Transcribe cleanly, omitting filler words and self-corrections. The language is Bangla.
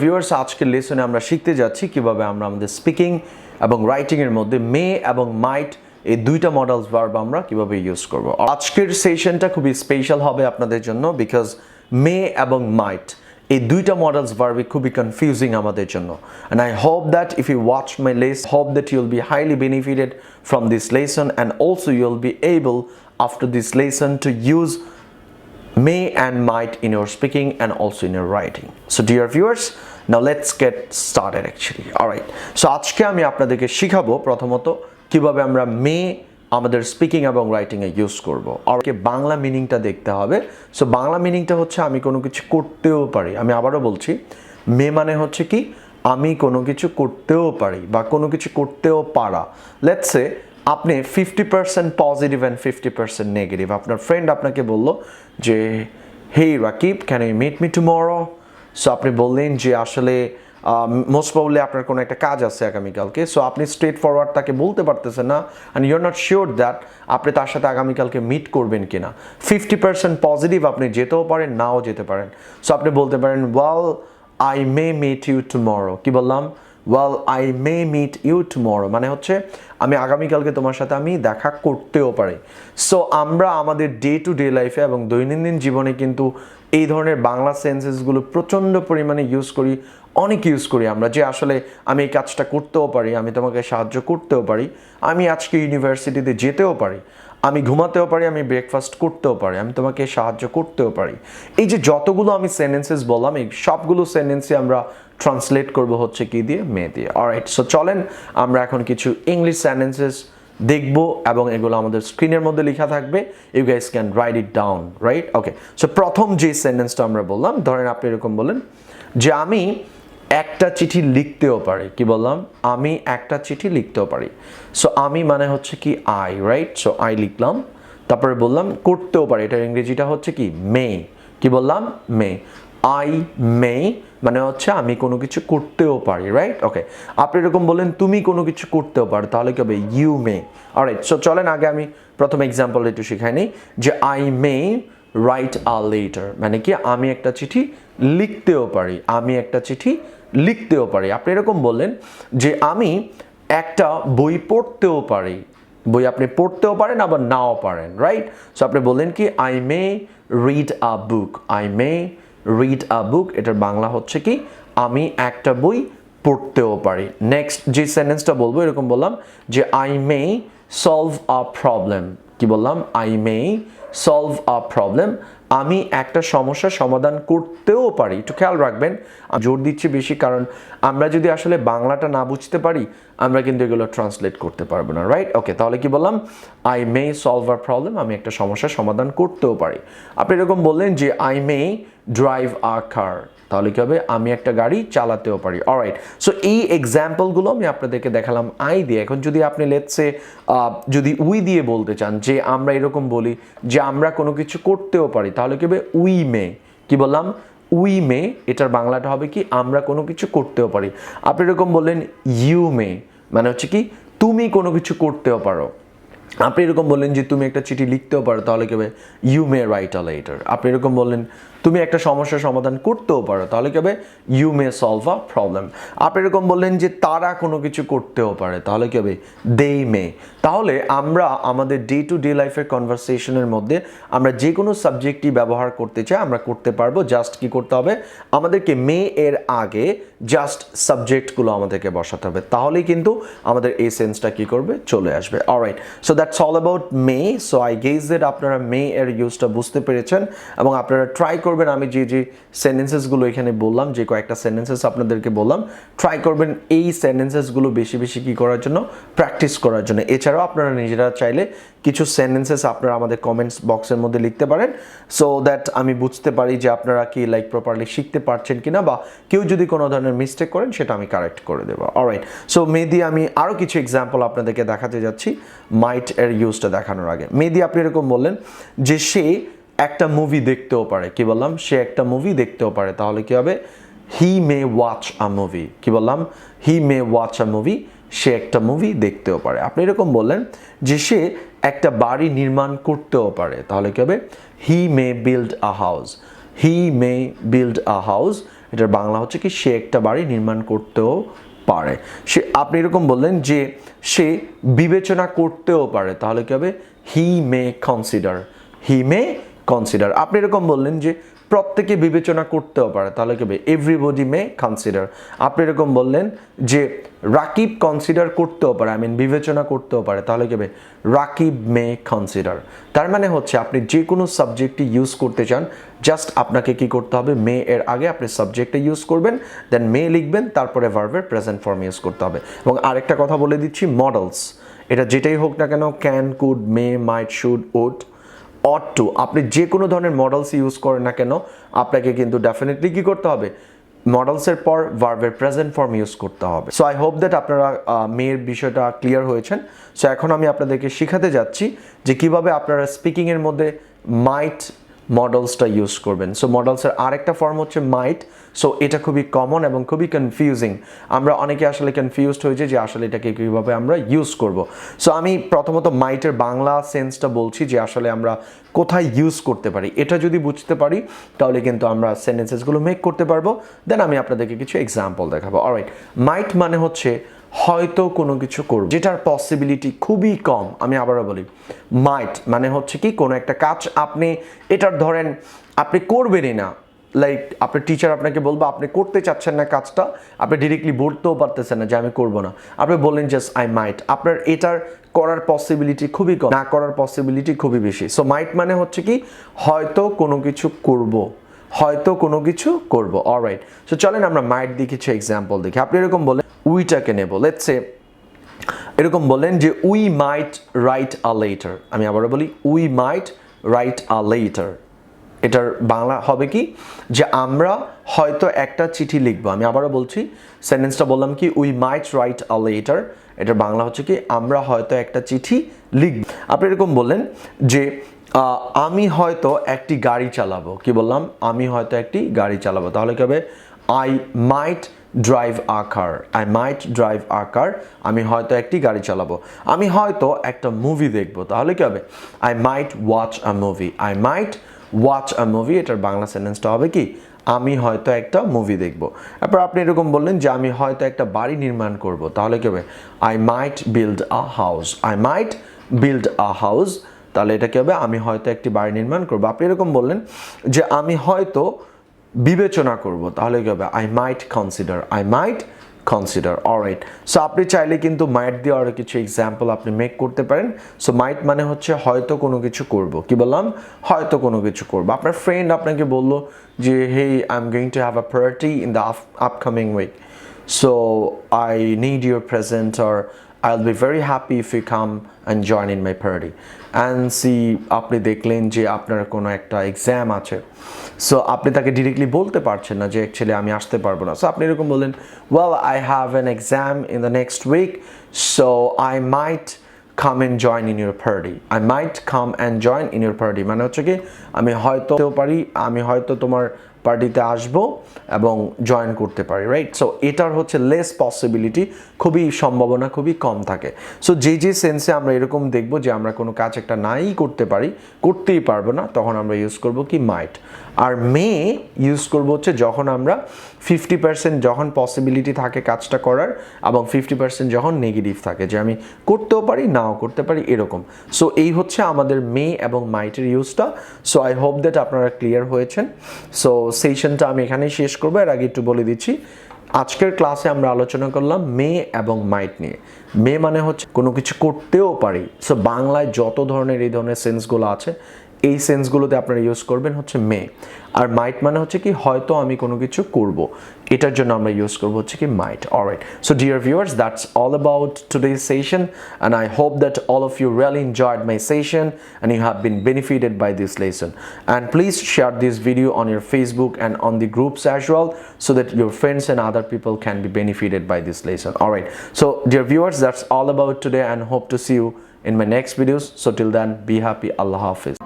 ভিউয়ার্স, আজকের লেসনে আমরা শিখতে যাচ্ছি কিভাবে আমরা আমাদের স্পিকিং এবং রাইটিং এর মধ্যে মে এবং মাইট এই দুইটা মডেলস ভার্ব আমরা কিভাবে ইউজ করব। আজকের সেশনটা খুবই স্পেশাল হবে আপনাদের জন্য, বিকজ মে এবং মাইট এই দুইটা মডেলস ভার্বই খুবই কনফিউজিং আমাদের জন্য। And I hope that if you watch my lesson, hope that you will be highly benefited from this lesson, and also you will be able after this lesson to use may and might in your speaking and also in your writing. So dear viewers, now let's get started actually. Alright, so আজকে আমি আপনাদেরকে শিখাবো প্রথমত কিভাবে আমরা মে আমাদের স্পিকিং এবং রাইটিং এ ইউজ করব। আর বাংলা মিনিংটা দেখতে হবে। সো বাংলা মিনিংটা হচ্ছে আমি কোনো কিছু করতেও পারি। আমি আবারও বলছি, মে মানে হচ্ছে কি আমি কোনো কিছু করতেও পারি বা কোনো কিছু করতেও পারা। লেটস সে আপনি 50% পজিটিভ অ্যান্ড 50% নেগেটিভ। আপনার ফ্রেন্ড আপনাকে বললো যে hey Rakib, can you meet me tomorrow? So আপনি বললেন যে আসলে মোস্ট প্রবলি আপনার কোনো একটা কাজ আছে আগামীকালকে। সো আপনি স্ট্রেট ফরওয়ার্ড তাকে বলতে পারতেছেন না, and you are not sure that আপনি তার সাথে আগামীকালকে মিট করবেন কিনা। 50% পজিটিভ, আপনি যেতেও পারেন নাও যেতে পারেন। সো আপনি বলতে পারেন well I may meet you tomorrow. কি বললাম? Well I may meet you tomorrow মানে হচ্ছে আমি আগামীকালকে তোমার সাথে আমি দেখা করতেও পারি। সো আমরা আমাদের ডে টু ডে লাইফে এবং দৈনন্দিন জীবনে কিন্তু এই ধরনের বাংলা সেন্সেসগুলো প্রচণ্ড পরিমাণে ইউজ করি, অনেক ইউজ করি আমরা, যে আসলে আমি এই কাজটা করতেও পারি, আমি তোমাকে সাহায্য করতেও পারি, আমি আজকে ইউনিভার্সিটিতে যেতেও পারি, আমি ঘুমাতেও পারি, আমি ব্রেকফাস্ট করতেও পারি, আমি তোমাকে সাহায্য করতেও পারি। এই যে যতগুলো আমি সেন্টেন্সেস বললাম, এই সবগুলো সেন্টেন্সে আমরা ট্রান্সলেট করব হচ্ছে কি দিয়ে? মে দিয়ে। অলরাইট, সো চলেন আমরা এখন কিছু ইংলিশ সেন্টেন্সেস দেখব এবং এগুলো আমাদের স্ক্রিনের মধ্যে লেখা থাকবে। You guys can write it down, right? Okay, so প্রথম যে সেন্টেন্সটা আমরা বললাম, ধরেন আপনি এরকম বলেন যে আমি একটা চিঠি লিখতেও পারি। কি বললাম? আমি একটা চিঠি লিখতেও পারি। সো আমি মানে হচ্ছে কি আই, রাইট? সো আই লিখলাম, তারপরে বললাম করতেও পারি, এটার ইংরেজিটা হচ্ছে কি মে। কি বললাম? মে। আই মে মানে হচ্ছে আমি কোনো কিছু করতেও পারি, রাইট? ওকে, আপনি এরকম বলেন তুমি কোনো কিছু করতেও পারো, তাহলে কি হবে? You May. অলরাইট, সো চলেন আগে আমি প্রথম এক্সাম্পল একটু শিখাই নিই যে I may write a letter মানে কি আমি একটা চিঠি লিখতেও পারি, আমি একটা চিঠি লিখতেও পারি। আপনি এরকম বললেন যে আমি একটা বই পড়তেও পারি। বই আপনি পড়তেও পারেন আবার নাও পারেন, রাইট? সো আপনি বললেন কি I may read a book. I may read a book, এটার বাংলা হচ্ছে কি আমি একটা বই পড়তেও পারি। নেক্সট যে সেন্টেন্সটা বলবো, এরকম বললাম যে I may solve a problem. কি বললাম? I may solve a problem, আমি একটা সমস্যার সমাধান করতেও পারি। একটু খেয়াল রাখবেন, জোর দিচ্ছি বেশি, কারণ আমরা যদি আসলে বাংলাটা না বুঝতে পারি আমরা কিন্তু এগুলো ট্রান্সলেট করতে পারবো না, রাইট? ওকে, তাহলে কি বললাম? I may solve a problem, আমি একটা সমস্যার সমাধান করতেও পারি। আপনি এরকম বললেন যে আই মে ড্রাইভ আ কার, তাহলে কি হবে? আমি একটা গাড়ি চালাতেও পারি। অলরাইট, সো এই এক্সাম্পলগুলো আমি আপনাদেরকে দেখালাম আই দিয়ে। এখন যদি আপনি লেটসে যদি উই দিয়ে বলতে চান, যে আমরা এরকম বলি যে আমরা কোনো কিছু করতেও পারি, তাহলে কি হবে? We may. কি বললাম? উই মে, এটার বাংলাটা হবে কি আমরা কোনো কিছু করতেও পারি। আপনি এরকম বললেন ইউ মে মানে হচ্ছে কি তুমি কোনো কিছু করতেও পারো। আপনি এরকম বললেন যে তুমি একটা চিঠি লিখতেও পারো, তাহলে কি হবে? You may write a letter. আপনি এরকম বললেন তুমি একটা সমস্যার সমাধান করতেও পারো, তাহলে কি হবে? You may solve a problem. আপনি এরকম বললেন যে তারা কোনো কিছু করতেও পারে, তাহলে কি হবে? দে মে। তাহলে আমরা আমাদের ডে টু ডে লাইফের কনভারসেশনের মধ্যে আমরা যে কোনো সাবজেক্টই ব্যবহার করতে চাই আমরা করতে পারবো। জাস্ট কি করতে হবে? আমাদেরকে মে এর আগে জাস্ট সাবজেক্টগুলো আমাদেরকে বসাতে হবে, তাহলেই কিন্তু আমাদের এই সেন্সটা কি করবে? চলে আসবে। Alright, so that's all about May. So I guess that আপনারা মে এর ইউজটা বুঝতে পেরেছেন এবং আপনারা ট্রাই করবেন আমি যে যে সেন্টেন্সেসগুলো এখানে বললাম, যে কয়েকটা সেন্টেন্সেস আপনাদেরকে বললাম, ট্রাই করবেন এই সেন্টেন্সেসগুলো বেশি বেশি কি করার জন্য? প্র্যাকটিস করার জন্য। এছাড়াও আপনারা নিজেরা চাইলে কিছু সেন্টেন্সেস আপনারা আমাদের কমেন্টস বক্সের মধ্যে লিখতে পারেন, সো দ্যাট আমি বুঝতে পারি যে আপনারা কি লাইক প্রপারলি শিখতে পারছেন কিনা, বা কেউ যদি কোনো ধরনের মিস্টেক করেন সেটা আমি কারেক্ট করে দেবো। অলরাইট, সো মে দিয়ে আমি আরও কিছু এক্সাম্পল আপনাদেরকে দেখাতে যাচ্ছি মাইট এর ইউজটা দেখানোর আগে। মে দিয়ে আপনি এরকম বললেন যে সে একটা মুভি দেখতেও পারে। কি বললাম? সে একটা মুভি দেখতেও পারে, তাহলে কি হবে? He May watch a movie. কি বললাম? হি মে ওয়াচ আ মুভি, সে একটা মুভি দেখতেও পারে। আপনি এরকম বললেন যে সে একটা বাড়ি নির্মাণ করতেও পারে, তাহলে কি হবে? He may build a house. He may build a house, এটার বাংলা হচ্ছে কি সে একটা বাড়ি নির্মাণ করতেও পারে। সে আপনি এরকম বললেন যে সে বিবেচনা করতেও পারে, তাহলে কি হবে he May consider, he May consider. আপনি এরকম বললেন যে প্রত্যেকে বিবেচনা করতেও পারে, তাহলে কি হবে এভরিবডি মে কনসিডার। আপনি এরকম বললেন যে রাকিব কনসিডার করতেও পারে, বিবেচনা করতেও পারে, তাহলে কি হবে রাকিব মে কনসিডার। তার মানে হচ্ছে আপনি যে কোনো সাবজেক্টই ইউজ করতে চান, জাস্ট আপনাকে কি করতে হবে, মে এর আগে আপনি সাবজেক্টটা ইউজ করবেন, দেন মে লিখবেন, তারপরে ভার্বের প্রেজেন্ট ফর্ম ইউজ করতে হবে। এবং আরেকটা কথা বলে দিচ্ছি, মডেলস এটা যেটাই হোক না কেন, can, could, may, might, should, would, ought to, আপনি যে কোনো ধরনের মডেলস ইউজ করেন না কেন, আপনাকে কিন্তু ডেফিনেটলি কি করতে হবে, মডেলসের পর ভার্বের প্রেজেন্ট ফর্ম ইউজ করতে হবে। সো আই হোপ দ্যাট আপনারা মেয়ের বিষয়টা ক্লিয়ার হয়েছেন। সো এখন আমি আপনাদেরকে শেখাতে যাচ্ছি যে কিভাবে আপনারা স্পিকিংয়ের মধ্যে মাইট মডেলসটা ইউজ করবেন। সো মডেলসের আরেকটা ফর্ম হচ্ছে মাইট। সো এটা খুবই কমন এবং খুবই কনফিউজিং, আমরা অনেকে আসলে কনফিউজড হয়েছে যে আসলে এটাকে কীভাবে আমরা ইউজ করব। সো আমি প্রথমত মাইটের বাংলা সেন্সটা বলছি যে আসলে আমরা কোথায় ইউজ করতে পারি, এটা যদি বুঝতে পারি তাহলে কিন্তু আমরা সেন্টেন্সেসগুলো মেক করতে পারবো। দেন আমি আপনাদেরকে কিছু এক্সাম্পল দেখাবো। অলরাইট, মাইট মানে হচ্ছে হয়তো কোনো কিছু করব, যেটার পসিবিলিটি খুবই কম। আমি আবারও বলি, মাইট মানে হচ্ছে কি কোনো একটা কাজ আপনি এটার ধরেন আপনি করবেনই না, লাইক আপনার টিচার আপনাকে বলবো আপনি করতে চাচ্ছেন না কাজটা, আপনি ডিরেক্টলি বলতেও পারতেছেন না যে আমি করব না, আপনি বললেন জাস্ট আই মাইট, আপনার এটার করার পসিবিলিটি খুবই কম, না করার পসিবিলিটি খুবই বেশি। সো মাইট মানে হচ্ছে কি হয়তো কোনো কিছু করব, হয়তো কোনো কিছু করব। অলরাইট, সো চলেন আমরা মাইট দিয়ে কিছু এক্সাম্পল দেখি। আপনি এরকম বলেন উইটাকে নেব, লেটস সে এরকম বলেন যে we might right a letter. আমি আবারও বলি we might right a letter, এটার বাংলা হবে কি যে আমরা হয়তো একটা চিঠি লিখবো। আমি আবারও বলছি, সেন্টেন্সটা বললাম কি we might right a letter, এটার বাংলা হচ্ছে কি আমরা হয়তো একটা চিঠি লিখব। আপনি এরকম বললেন যে আমি হয়তো একটি গাড়ি চালাবো, কি বললাম, আমি হয়তো একটি গাড়ি চালাবো, তাহলে কি হবে I might drive a car, I might drive a car, আমি হয়তো একটি গাড়ি চালাবো। আমি হয়তো একটা মুভি দেখবো, তাহলে কি হবে I mite watch a movie, I might watch a movie, এটার বাংলা সেন্টেন্সটা হবে কি আমি হয়তো একটা মুভি দেখব। তারপর আপনি এরকম বললেন যে আমি হয়তো একটা বাড়ি নির্মাণ করব, তাহলে কি হবে I mite build a house, I might build a house, তাহলে এটা কি হবে আমি হয়তো একটি বাড়ি নির্মাণ করব। আপনি এরকম বললেন যে আমি হয়তো বিবেচনা করব, তাহলে কি হবে I mite consider, I might consider. Alright, so আপনি চাইলে কিন্তু মাইট দিয়ে আরও কিছু এক্সাম্পল আপনি মেক করতে পারেন। সো মাইট মানে হচ্ছে হয়তো কোনো কিছু করব, কি বললাম হয়তো কোনো কিছু করব। আপনার ফ্রেন্ড আপনাকে বললো যে hey I am going to have a party in the upcoming week, so I need your presence or I'll be very happy if you come and join in my party. And see, আপনি দেখলেন যে আপনার কোনো একটা এক্সাম আছে, সো আপনি তাকে ডিরেক্টলি বলতে পারছেন না যে অ্যাকচুয়ালি আমি আসতে পারবো না। সো আপনি এরকম বললেন well I have an exam in the next week, so I might come and join in your party, I might come and join in your party মানে হচ্ছে কি আমি হয়তো পারি, আমি হয়তো তোমার পার্টিতে আসবো এবং জয়েন করতে পারি, রাইট। সো এটার হচ্ছে লেস পসিবিলিটি, খুবই সম্ভাবনা খুবই কম থাকে। সো যে যে সেন্সে আমরা এরকম দেখবো যে আমরা কোনো কাজ একটা নাই করতে পারি, করতেই পারবো না, তখন আমরা ইউজ করব কি মাইট। আর মে ইউজ করব হচ্ছে যখন আমরা 50% যখন পসিবিলিটি থাকে কাজটা করার এবং 50% যখন নেগেটিভ থাকে যে আমি করতেও পারি নাও করতে পারি এরকম। সো এই হচ্ছে আমাদের মে এবং মাইটের ইউজটা। সো আই হোপ দ্যাট আপনারা ক্লিয়ার হয়েছেন। সো সেশনটা আমি এখানেই শেষ করবো। এর আগে একটু বলে দিচ্ছি, আজকের ক্লাসে আমরা আলোচনা করলাম মে এবং মাইট নিয়ে। মে মানে হচ্ছে কোনো কিছু করতেও পারি। সো বাংলায় যত ধরনের এই ধরনের সেন্সগুলো আছে এই সেন্সগুলোতে আপনারা ইউজ করবেন হচ্ছে মে। আর মাইট মানে হচ্ছে কি হয়তো আমি কোনো কিছু করব, এটার জন্য আমরা ইউজ করব হচ্ছে কি might. Alright, so dear viewers, that's all about today's session and I hope that all of you really enjoyed my session and you have been benefited by this lesson. And please share this video on your Facebook and on the groups as well, so that your friends and other people can be benefited by this lesson. Alright, so dear viewers, that's all about today and hope to see you in my next videos. So till then, be happy. Allah Hafiz.